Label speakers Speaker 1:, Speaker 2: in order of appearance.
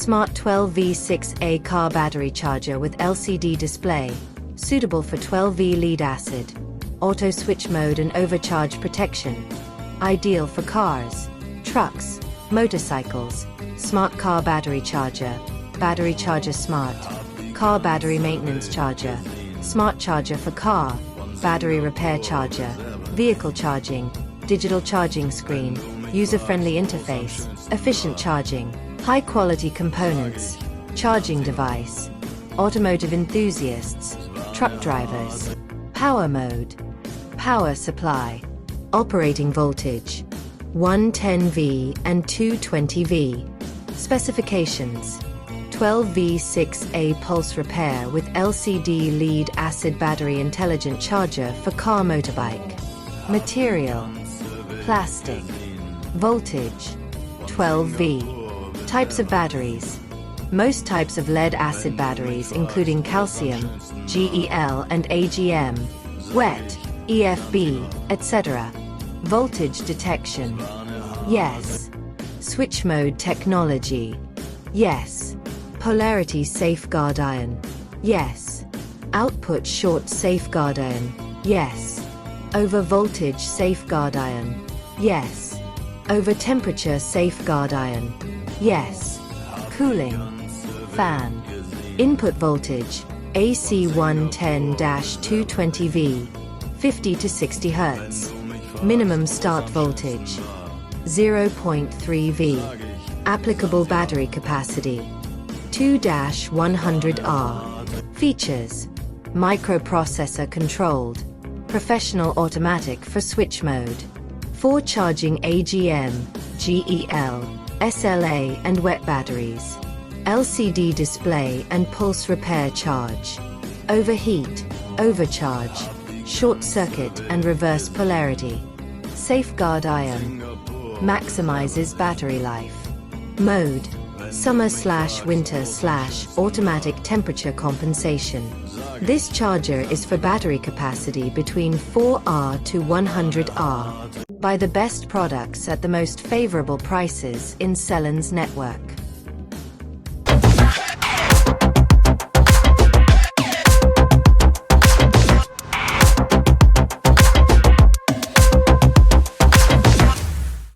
Speaker 1: Smart 12V6A car battery charger with LCD display, suitable for 12V lead acid, auto switch mode and overcharge protection. Ideal for cars, trucks, motorcycles. Smart car battery charger, battery charger smart, car battery maintenance charger, smart charger for car, battery repair charger, vehicle charging, digital charging screen, user-friendly interface, efficient charging, high-quality components, charging device, automotive enthusiasts, truck drivers. Power mode, power supply, operating voltage, 110V and 220V. Specifications: 12V6A pulse repair with LCD lead acid battery intelligent charger for car motorbike. Material: plastic. Voltage: 12V. Types of batteries: most types of lead acid batteries including calcium, GEL and AGM, wet, EFB, etc. Voltage detection: yes. Switch mode technology: yes. Polarity Safeguardion: yes. Output short Safeguardion: yes. Over voltage Safeguardion: yes. Over temperature Safeguardion: yes. Cooling fan. Input voltage: AC 110-220V, 50 to 60 Hz. Minimum start voltage: 0.3V. Applicable battery capacity: 2-100R. Features: microprocessor controlled, professional automatic for switch mode, 4 charging AGM, GEL, SLA and wet batteries, LCD display and pulse repair charge, overheat, overcharge, short circuit and reverse polarity. Safeguardion maximizes battery life. Mode: summer/winter/automatic temperature compensation. This charger is for battery capacity between 4R to 100R. Buy the best products at the most favorable prices in Sellines network.